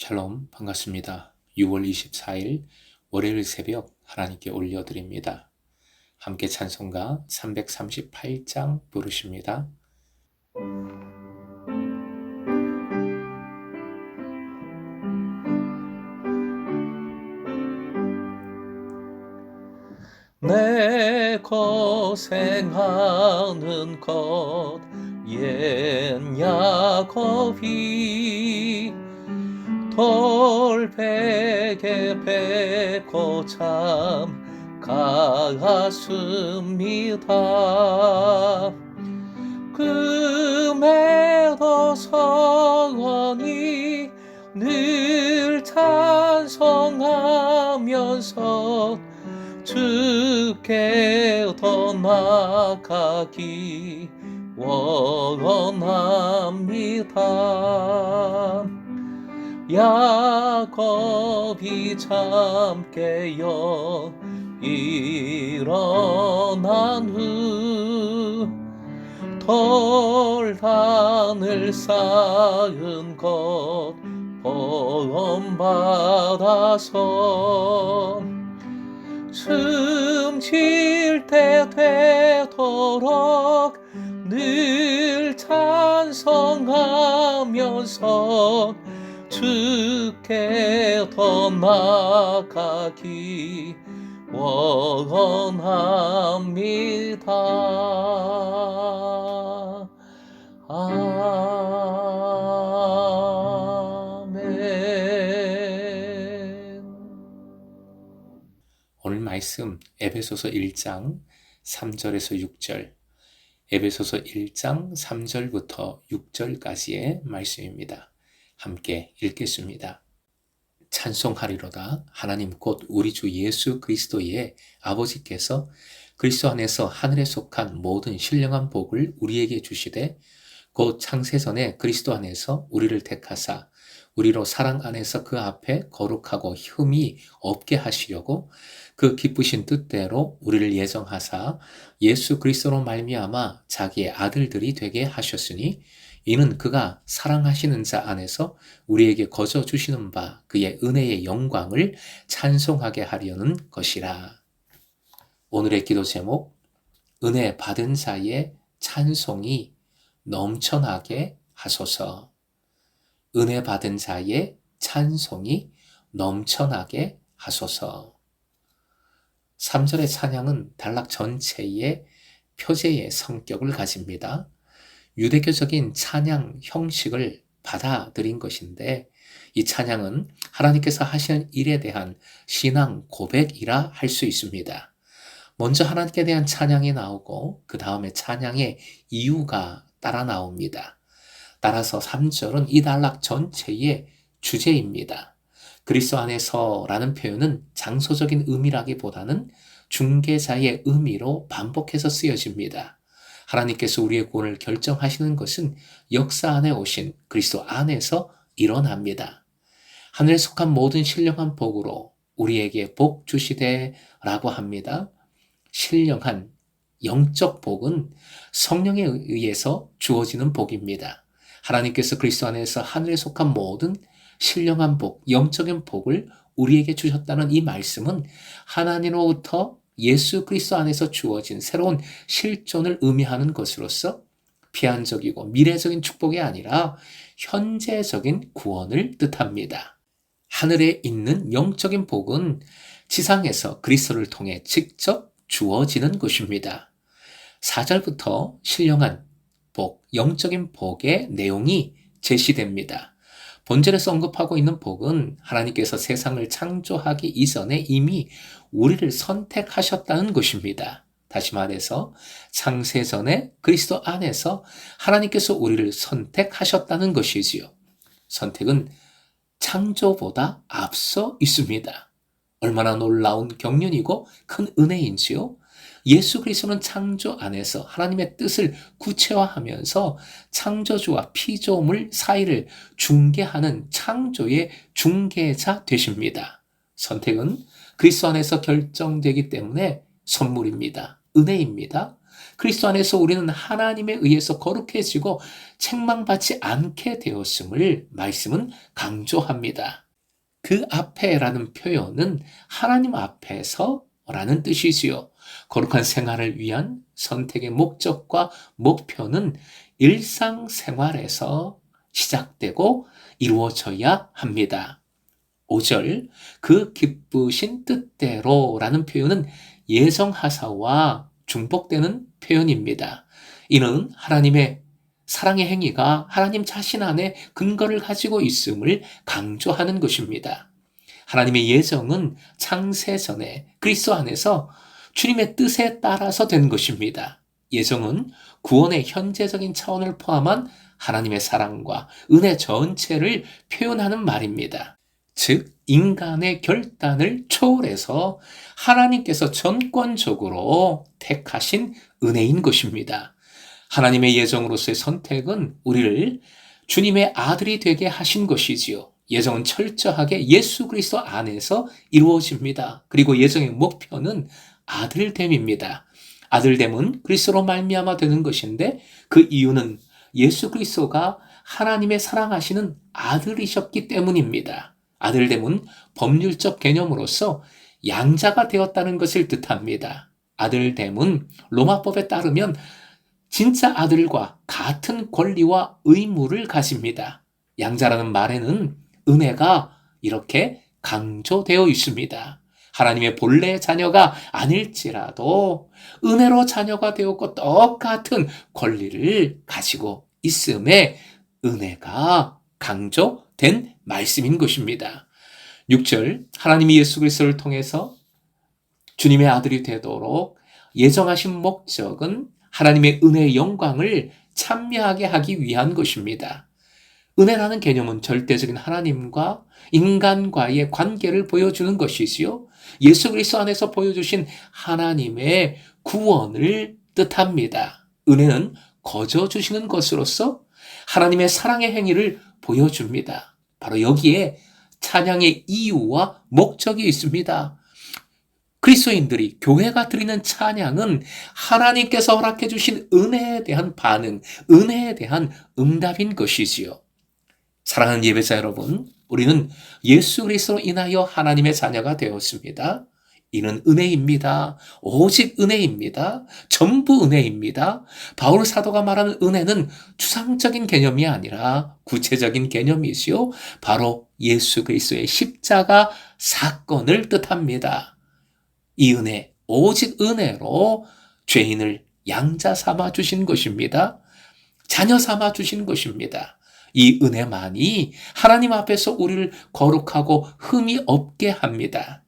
샬롬, 반갑습니다. 6월 24일 월요일 새벽 하나님께 올려드립니다. 함께 찬송가 338장 부르십니다. 내 고생하는 것 옛 야곱이 돌베개 뱉고 참 갔습니다. 금에도 성원이 늘 찬송하면서 주께 더 나아가기 원합니다. 야곱이 잠 깨어 일어난 후 돌단을 쌓은 것 본받아서 숨쉴 때 되도록 늘 찬송하면서 주께 더 나아가기 원합니다. 아멘. 오늘 말씀 에베소서 1장 3절에서 6절, 에베소서 1장 3절부터 6절까지의 말씀입니다. 함께 읽겠습니다. 찬송하리로다. 하나님 곧 우리 주 예수 그리스도의 아버지께서 그리스도 안에서 하늘에 속한 모든 신령한 복을 우리에게 주시되 곧 창세전에 그리스도 안에서 우리를 택하사 우리로 사랑 안에서 그 앞에 거룩하고 흠이 없게 하시려고 그 기쁘신 뜻대로 우리를 예정하사 예수 그리스도로 말미암아 자기의 아들들이 되게 하셨으니 이는 그가 사랑하시는 자 안에서 우리에게 거저 주시는 바 그의 은혜의 영광을 찬송하게 하려는 것이라. 오늘의 기도 제목, 은혜 받은 자의 찬송이 넘쳐나게 하소서. 은혜 받은 자의 찬송이 넘쳐나게 하소서. 3절의 찬양은 단락 전체의 표제의 성격을 가집니다. 유대교적인 찬양 형식을 받아들인 것인데 이 찬양은 하나님께서 하시는 일에 대한 신앙 고백이라 할 수 있습니다. 먼저 하나님께 대한 찬양이 나오고 그 다음에 찬양의 이유가 따라 나옵니다. 따라서 3절은 이 단락 전체의 주제입니다. 그리스도 안에서라는 표현은 장소적인 의미라기보다는 중개자의 의미로 반복해서 쓰여집니다. 하나님께서 우리의 구원을 결정하시는 것은 역사 안에 오신 그리스도 안에서 일어납니다. 하늘에 속한 모든 신령한 복으로 우리에게 복 주시되라고 합니다. 신령한 영적 복은 성령에 의해서 주어지는 복입니다. 하나님께서 그리스도 안에서 하늘에 속한 모든 신령한 복, 영적인 복을 우리에게 주셨다는 이 말씀은 하나님으로부터 예수 그리스도 안에서 주어진 새로운 실존을 의미하는 것으로서 피한적이고 미래적인 축복이 아니라 현재적인 구원을 뜻합니다. 하늘에 있는 영적인 복은 지상에서 그리스도를 통해 직접 주어지는 것입니다. 4절부터 신령한 복, 영적인 복의 내용이 제시됩니다. 본절에서 언급하고 있는 복은 하나님께서 세상을 창조하기 이전에 이미 우리를 선택하셨다는 것입니다. 다시 말해서 창세전에 그리스도 안에서 하나님께서 우리를 선택하셨다는 것이지요. 선택은 창조보다 앞서 있습니다. 얼마나 놀라운 경륜이고 큰 은혜인지요. 예수 그리스도는 창조 안에서 하나님의 뜻을 구체화하면서 창조주와 피조물 사이를 중개하는 창조의 중개자 되십니다. 선택은 그리스도 안에서 결정되기 때문에 선물입니다. 은혜입니다. 그리스도 안에서 우리는 하나님에 의해서 거룩해지고 책망받지 않게 되었음을 말씀은 강조합니다. 그 앞에라는 표현은 하나님 앞에서 라는 뜻이지요. 거룩한 생활을 위한 선택의 목적과 목표는 일상생활에서 시작되고 이루어져야 합니다. 5절, 그 기쁘신 뜻대로라는 표현은 예정하사와 중복되는 표현입니다. 이는 하나님의 사랑의 행위가 하나님 자신 안에 근거를 가지고 있음을 강조하는 것입니다. 하나님의 예정은 창세 전에 그리스도 안에서 주님의 뜻에 따라서 된 것입니다. 예정은 구원의 현재적인 차원을 포함한 하나님의 사랑과 은혜 전체를 표현하는 말입니다. 즉, 인간의 결단을 초월해서 하나님께서 전권적으로 택하신 은혜인 것입니다. 하나님의 예정으로서의 선택은 우리를 주님의 아들이 되게 하신 것이지요. 예정은 철저하게 예수 그리스도 안에서 이루어집니다. 그리고 예정의 목표는 아들됨입니다. 아들됨은 그리스도로 말미암아 되는 것인데 그 이유는 예수 그리스도가 하나님의 사랑하시는 아들이셨기 때문입니다. 아들됨은 법률적 개념으로서 양자가 되었다는 것을 뜻합니다. 아들됨은 로마법에 따르면 진짜 아들과 같은 권리와 의무를 가집니다. 양자라는 말에는 은혜가 이렇게 강조되어 있습니다. 하나님의 본래 자녀가 아닐지라도 은혜로 자녀가 되었고 똑같은 권리를 가지고 있음에 은혜가 강조된 말씀인 것입니다. 6절, 하나님이 예수 그리스도를 통해서 주님의 아들이 되도록 예정하신 목적은 하나님의 은혜의 영광을 찬미하게 하기 위한 것입니다. 은혜라는 개념은 절대적인 하나님과 인간과의 관계를 보여주는 것이지요. 예수 그리스도 안에서 보여주신 하나님의 구원을 뜻합니다. 은혜는 거저 주시는 것으로서 하나님의 사랑의 행위를 보여줍니다. 바로 여기에 찬양의 이유와 목적이 있습니다. 그리스도인들이 교회가 드리는 찬양은 하나님께서 허락해 주신 은혜에 대한 반응, 은혜에 대한 응답인 것이지요. 사랑하는 예배자 여러분, 우리는 예수 그리스도로 인하여 하나님의 자녀가 되었습니다. 이는 은혜입니다. 오직 은혜입니다. 전부 은혜입니다. 바울 사도가 말하는 은혜는 추상적인 개념이 아니라 구체적인 개념이지요. 바로 예수 그리스도의 십자가 사건을 뜻합니다. 이 은혜, 오직 은혜로 죄인을 양자 삼아 주신 것입니다. 자녀 삼아 주신 것입니다. 이 은혜만이 하나님 앞에서 우리를 거룩하고 흠이 없게 합니다.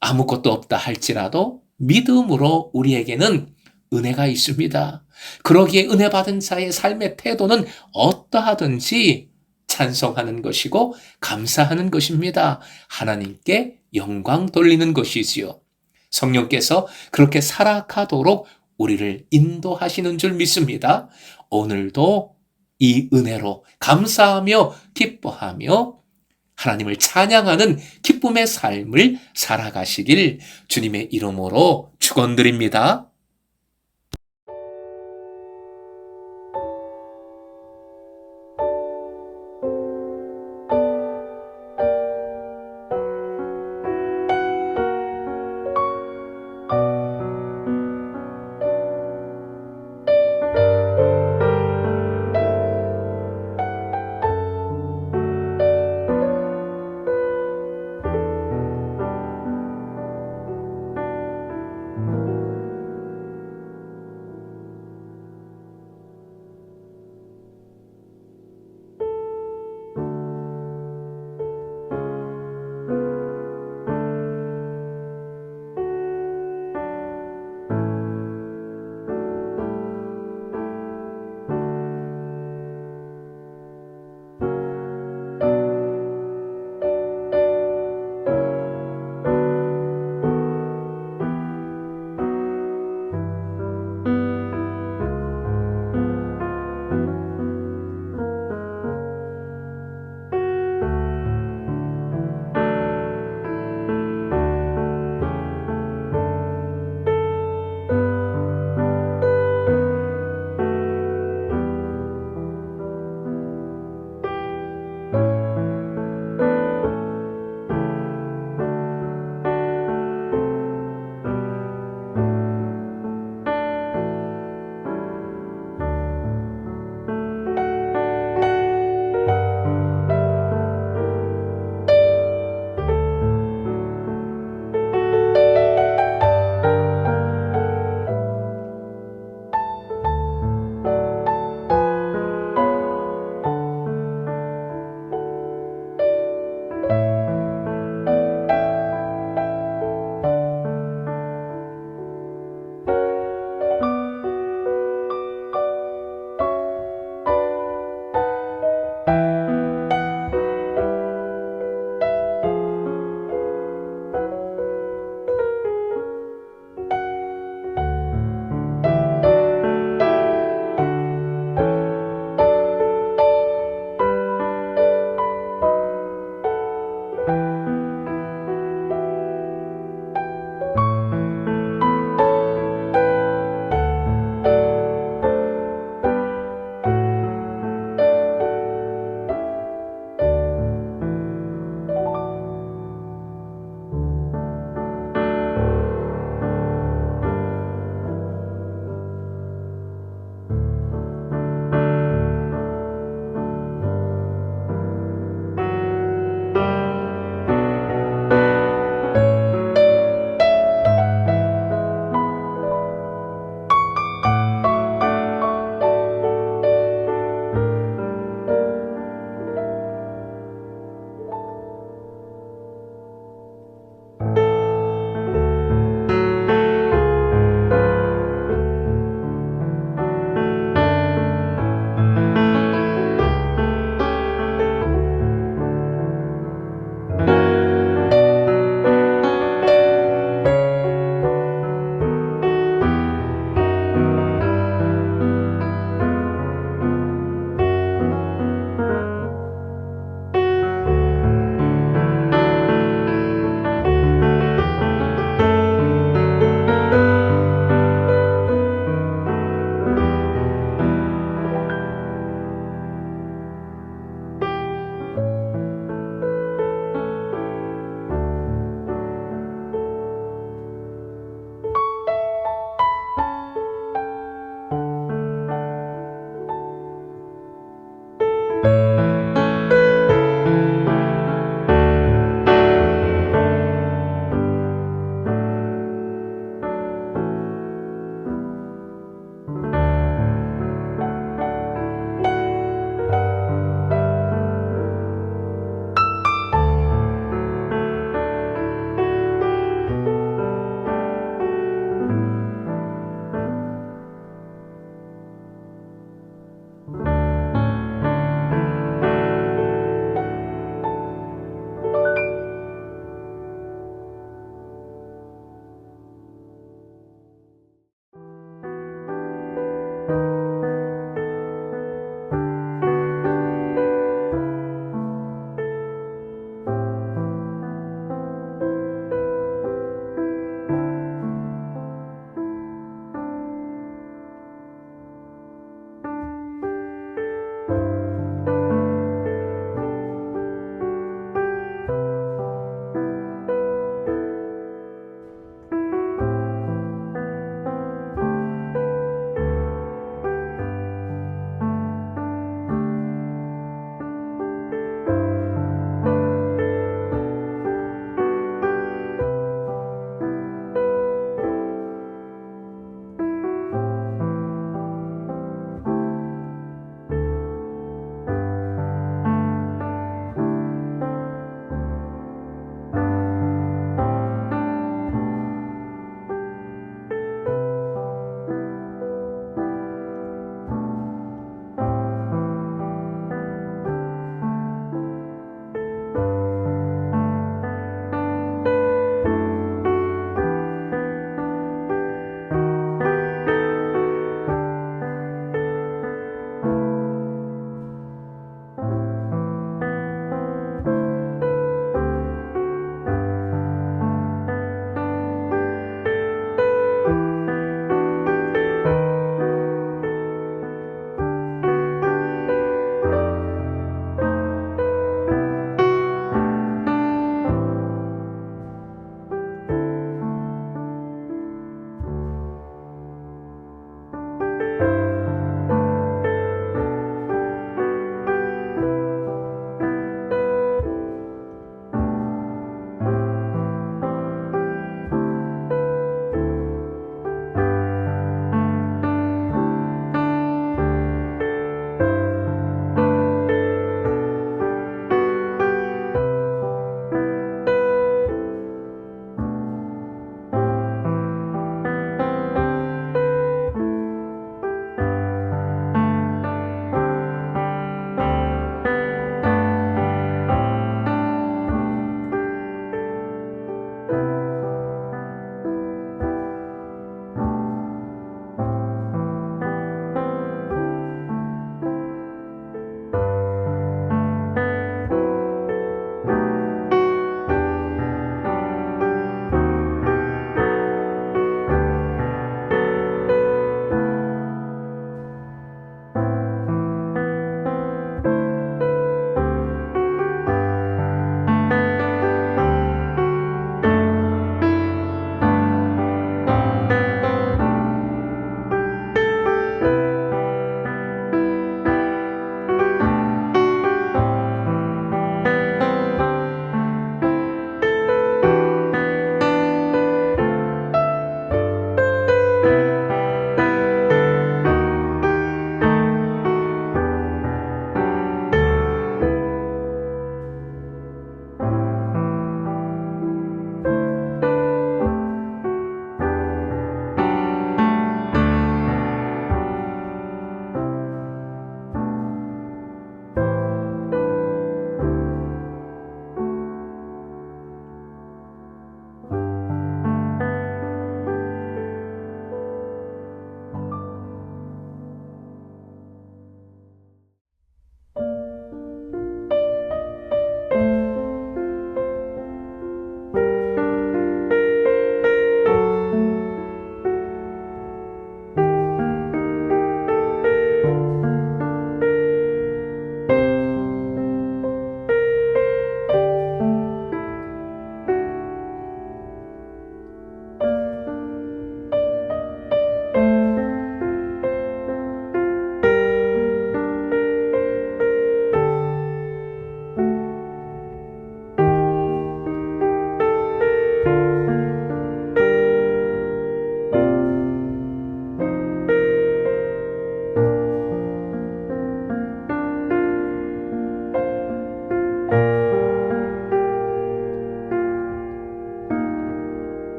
아무것도 없다 할지라도 믿음으로 우리에게는 은혜가 있습니다. 그러기에 은혜 받은 자의 삶의 태도는 어떠하든지 찬송하는 것이고 감사하는 것입니다. 하나님께 영광 돌리는 것이지요. 성령께서 그렇게 살아가도록 우리를 인도하시는 줄 믿습니다. 오늘도 이 은혜로 감사하며 기뻐하며 하나님을 찬양하는 기쁨의 삶을 살아가시길 주님의 이름으로 축원드립니다.